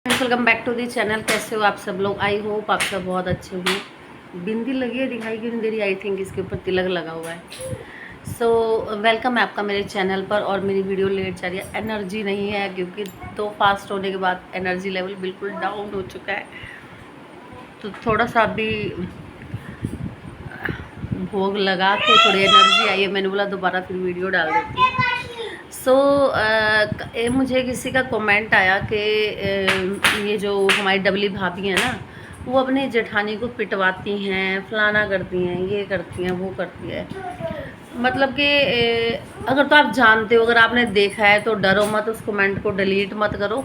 Welcome back to the channel. कैसे हो आप सब लोग? आई होप आप सब बहुत अच्छे होंगे। बिंदी लगी है, दिखाई क्यों नहीं दे रही? आई थिंक इसके ऊपर तिलक लगा हुआ है। सो वेलकम है आपका मेरे चैनल पर। और मेरी वीडियो लेट जा रही है, एनर्जी नहीं है क्योंकि दो फास्ट होने के बाद एनर्जी लेवल बिल्कुल डाउन हो चुका है। तो थोड़ा सा भी भोग लगा के थोड़ी एनर्जी आई है, मैंने बोला दोबारा फिर वीडियो डाल देती हूँ। मुझे किसी का कमेंट आया कि ये जो हमारी डबली भाभी है ना, वो अपनी जेठानी को पिटवाती हैं, फलाना करती हैं, ये करती हैं, वो करती है। मतलब कि अगर तो आप जानते हो, अगर आपने देखा है तो डरो मत, उस कमेंट को डिलीट मत करो,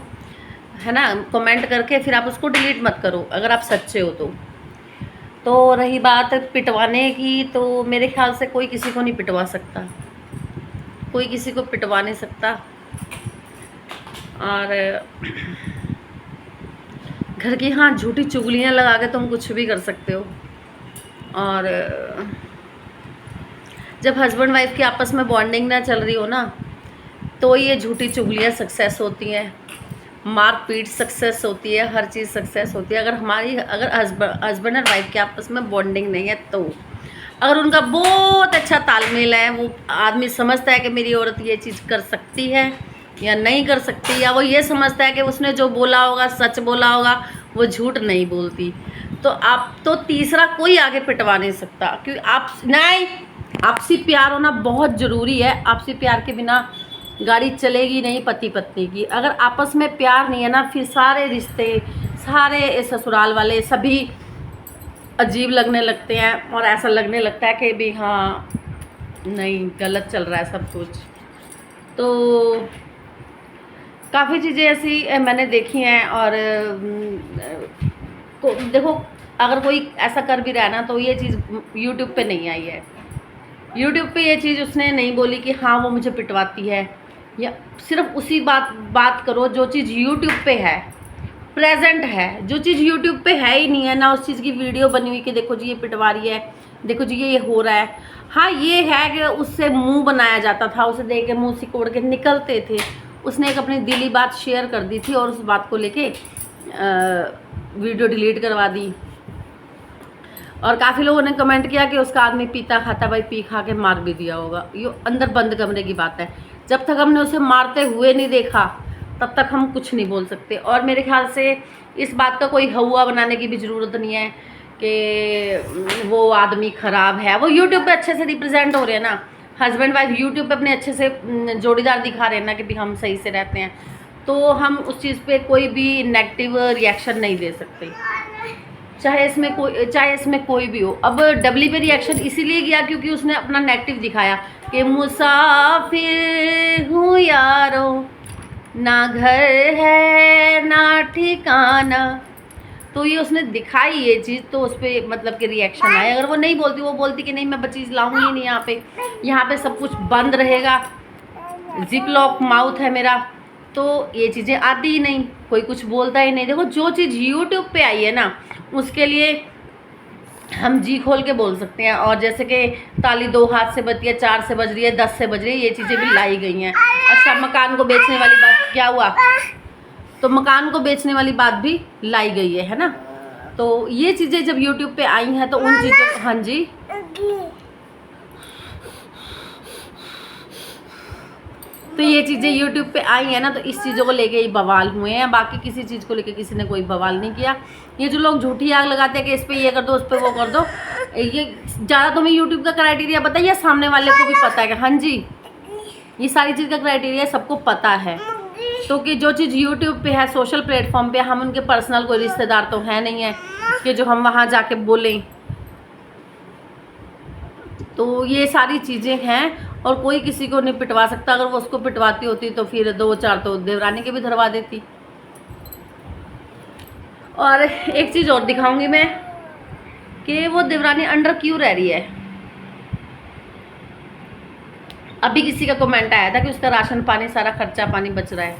है ना। कमेंट करके फिर आप उसको डिलीट मत करो अगर आप सच्चे हो तो रही बात पिटवाने की, तो मेरे ख्याल से कोई किसी को नहीं पिटवा सकता, कोई किसी को पिटवा नहीं सकता। और घर की हाँ झूठी चुगलियाँ लगा के तुम कुछ भी कर सकते हो। और जब हस्बैंड वाइफ की आपस में बॉन्डिंग ना चल रही हो ना, तो ये झूठी चुगलियाँ सक्सेस होती हैं, मारपीट सक्सेस होती है, हर चीज़ सक्सेस होती है। अगर हस्बैंड और वाइफ के आपस में बॉन्डिंग नहीं है, तो अगर उनका बहुत अच्छा तालमेल है, वो आदमी समझता है कि मेरी औरत ये चीज़ कर सकती है या नहीं कर सकती, या वो ये समझता है कि उसने जो बोला होगा सच बोला होगा, वो झूठ नहीं बोलती, तो आप तो तीसरा कोई आगे पिटवा नहीं सकता। क्योंकि आप नहीं, आपसी प्यार होना बहुत ज़रूरी है। आपसी प्यार के बिना गाड़ी चलेगी नहीं पति पत्नी की। अगर आपस में प्यार नहीं है ना, फिर सारे रिश्ते, सारे ससुराल वाले सभी अजीब लगने लगते हैं, और ऐसा लगने लगता है कि भी हाँ नहीं, गलत चल रहा है सब कुछ। तो काफ़ी चीज़ें ऐसी मैंने देखी हैं। और देखो, अगर कोई ऐसा कर भी रहा है ना, तो ये चीज़ यूट्यूब पे नहीं आई है। यूट्यूब पे ये चीज़ उसने नहीं बोली कि हाँ वो मुझे पिटवाती है, या सिर्फ उसी बात करो जो चीज़ यूट्यूब पे है, प्रेजेंट है। जो चीज़ यूट्यूब पे है ही नहीं है ना, उस चीज़ की वीडियो बनी हुई कि देखो जी ये पिटवा रही है, देखो जी ये हो रहा है। हाँ ये है कि उससे मुंह बनाया जाता था, उसे देख के मुंह सिकोड़ के निकलते थे। उसने एक अपनी दिली बात शेयर कर दी थी और उस बात को लेके वीडियो डिलीट करवा दी। और काफ़ी लोगों ने कमेंट किया कि उसका आदमी पीता खाता, भाई पी खा के मार भी दिया होगा। ये अंदर बंद कमरे की बात है। जब तक हमने उसे मारते हुए नहीं देखा, तब तक हम कुछ नहीं बोल सकते। और मेरे ख्याल से इस बात का कोई हवा बनाने की भी ज़रूरत नहीं है कि वो आदमी ख़राब है। वो यूट्यूब पे अच्छे से रिप्रेजेंट हो रहे हैं ना, हस्बैंड वाइफ यूट्यूब पे अपने अच्छे से जोड़ीदार दिखा रहे हैं ना कि भी हम सही से रहते हैं, तो हम उस चीज़ पे कोई भी नेगेटिव रिएक्शन नहीं दे सकते, चाहे इसमें कोई भी हो। अब डबली पे रिएक्शन इसीलिए किया क्योंकि उसने अपना नेगेटिव दिखाया कि मुसाफिर हूँ यारो, ना घर है ना ठिकाना। तो ये उसने दिखाई ये चीज़, तो उस पर मतलब कि रिएक्शन आया। अगर वो नहीं बोलती, वो बोलती कि नहीं मैं चीज़ लाऊंगी नहीं, यहाँ पे सब कुछ बंद रहेगा, जिप लॉक माउथ है मेरा, तो ये चीज़ें आती ही नहीं, कोई कुछ बोलता ही नहीं। देखो जो चीज़ यूट्यूब पे आई है ना, उसके लिए हम जी खोल के बोल सकते हैं। और जैसे कि ताली 2 हाथ से बजती है, 4 से बज रही है, 10 से बज रही है, ये चीज़ें भी लाई गई हैं। अच्छा, मकान को बेचने वाली बात क्या हुआ, तो मकान को बेचने वाली बात भी लाई गई है ना। तो ये चीज़ें जब यूट्यूब पे आई हैं, तो उन चीज़ों, हाँ जी, तो ये चीज़ें यूट्यूब पे आई है ना, तो इस चीज़ों को लेके ही बवाल हुए हैं। बाकी किसी चीज़ को लेके किसी ने कोई बवाल नहीं किया। ये जो लोग झूठी आग लगाते हैं कि इस पे ये कर दो, उस पर वो कर दो, ये ज़्यादा तुम्हें यूट्यूब का क्राइटेरिया पता है या सामने वाले को भी पता है कि हाँ जी ये सारी चीज़ का क्राइटेरिया सबको पता है। तो कि जो चीज़ यूट्यूब पे है, सोशल प्लेटफॉर्म पे, हम उनके पर्सनल कोई रिश्तेदार तो है नहीं है कि जो हम वहाँ जाके बोलें। तो ये सारी चीज़ें हैं और कोई किसी को नहीं पिटवा सकता। अगर वो उसको पिटवाती होती तो फिर 2-4 तो देवरानी के भी धरवा देती। और एक चीज़ और दिखाऊंगी मैं कि वो देवरानी अंडर क्यों रह रही है। अभी किसी का कमेंट आया था कि उसका राशन पानी, सारा खर्चा पानी बच रहा है,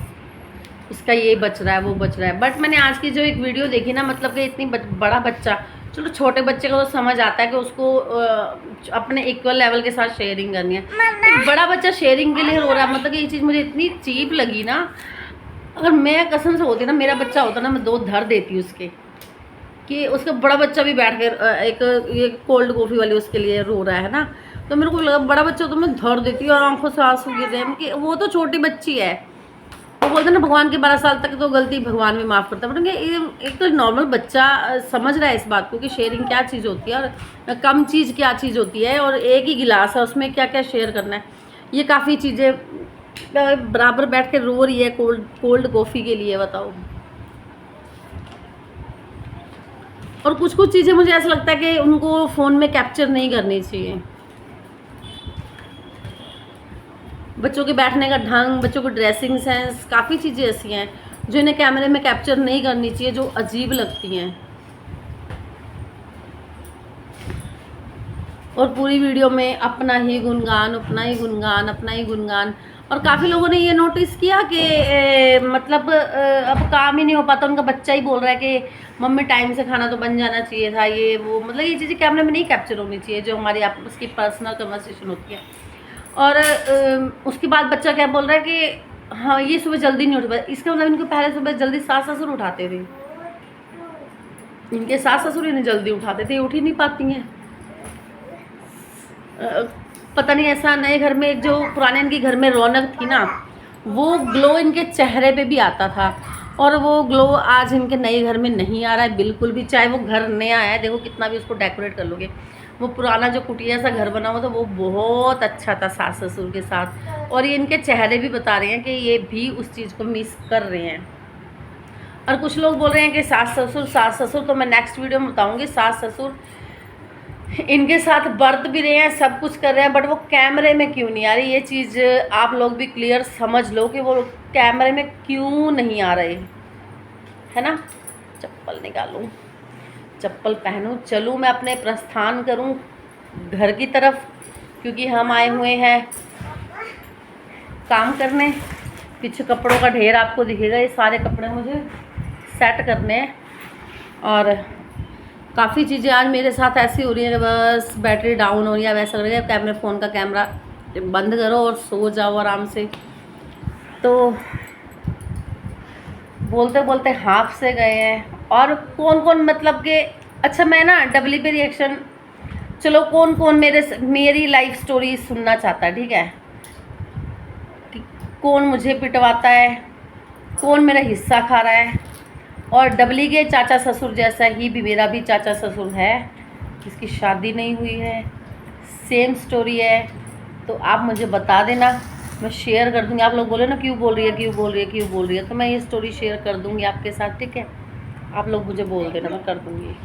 उसका ये बच रहा है, वो बच रहा है। बट मैंने आज की जो एक वीडियो देखी ना, मतलब कि इतनी बड़ा बच्चा, चलो छोटे बच्चे को तो समझ आता है कि उसको अपने इक्वल लेवल के साथ शेयरिंग करनी है। एक बड़ा बच्चा शेयरिंग के लिए रो रहा है, मतलब कि ये चीज़ मुझे इतनी चीप लगी ना। अगर मैं कसम से होती ना, मेरा बच्चा होता ना, मैं 2 धर देती उसके, कि उसका बड़ा बच्चा भी बैठ कर एक ये कोल्ड कॉफ़ी वाली उसके लिए रो रहा है ना, तो मेरे को लगा बड़ा बच्चा तो मैं धर देती और आंखों से आंसू गिर रहे हैं कि वो तो छोटी बच्ची है। वो बोलते ना भगवान के 12 साल तक तो गलती भगवान भी माफ़ करता है, बट एक तो नॉर्मल बच्चा समझ रहा है इस बात को कि शेयरिंग क्या चीज़ होती है और कम चीज़ क्या चीज़ होती है, और एक ही गिलास है उसमें क्या क्या शेयर करना है, ये काफ़ी चीज़ें बराबर बैठ के रो रही है कोल्ड कॉफ़ी के लिए, बताओ। और कुछ कुछ चीज़ें मुझे ऐसा लगता है कि उनको फ़ोन में कैप्चर नहीं करनी चाहिए। बच्चों के बैठने का ढंग, बच्चों को ड्रेसिंग सेंस, काफ़ी चीज़ें ऐसी हैं जो इन्हें कैमरे में कैप्चर नहीं करनी चाहिए, जो अजीब लगती हैं। और पूरी वीडियो में अपना ही गुणगान, अपना ही गुणगान, अपना ही गुणगान। और काफ़ी लोगों ने ये नोटिस किया कि मतलब अब काम ही नहीं हो पाता, उनका बच्चा ही बोल रहा है कि मम्मी टाइम से खाना तो बन जाना चाहिए था, ये वो, मतलब ये चीज़ें कैमरे में नहीं कैप्चर होनी चाहिए, जो हमारी आपस की पर्सनल कन्वर्सेशन होती है। और उसके बाद बच्चा क्या बोल रहा है कि हाँ ये सुबह जल्दी नहीं उठ पाए, इसका मतलब इनको पहले सुबह जल्दी सास ससुर उठाते थे, इनके सास ससुर इन्हें जल्दी उठाते थे, उठ ही नहीं पाती हैं। पता नहीं ऐसा नए घर में, जो पुराने इनके घर में रौनक थी ना, वो ग्लो इनके चेहरे पे भी आता था, और वो ग्लो आज इनके नए घर में नहीं आ रहा है बिल्कुल भी। चाहे वो घर नया है, देखो कितना भी उसको डेकोरेट कर लोगे, वो पुराना जो कुटिया सा घर बना हुआ था वो बहुत अच्छा था सास ससुर के साथ, और ये इनके चेहरे भी बता रहे हैं कि ये भी उस चीज़ को मिस कर रहे हैं। और कुछ लोग बोल रहे हैं कि सास ससुर तो मैं नेक्स्ट वीडियो में बताऊँगी, सास ससुर इनके साथ बर्त भी रहे हैं, सब कुछ कर रहे हैं, बट वो कैमरे में क्यों नहीं आ रही, ये चीज़ आप लोग भी क्लियर समझ लो कि वो कैमरे में क्यों नहीं आ रहे, है ना। चप्पल निकालूं, चप्पल पहनूं, चलूं मैं अपने प्रस्थान करूं घर की तरफ, क्योंकि हम आए हुए हैं काम करने। पीछे कपड़ों का ढेर आपको दिखेगा, ये सारे कपड़े मुझे सेट करने हैं। और काफ़ी चीज़ें आज मेरे साथ ऐसी हो रही है कि बस बैटरी डाउन हो रही है, वैसा लग रहा है फ़ोन का कैमरा बंद करो और सो जाओ आराम से। तो बोलते बोलते हाफ से गए हैं। और कौन कौन मतलब कि अच्छा, मैं ना डबली पे रिएक्शन, चलो कौन कौन मेरी लाइफ स्टोरी सुनना चाहता है, ठीक है, कि कौन मुझे पिटवाता है, कौन मेरा हिस्सा खा रहा है। और डबली के चाचा ससुर जैसा ही भी मेरा भी चाचा ससुर है, जिसकी शादी नहीं हुई है, सेम स्टोरी है। तो आप मुझे बता देना, मैं शेयर कर दूँगी। आप लोग बोले ना क्यों बोल रही है, क्यों बोल रही है, क्यों बोल रही है, तो मैं ये स्टोरी शेयर कर दूँगी आपके साथ, ठीक है। आप लोग मुझे बोल देना, मैं कर दूँगी।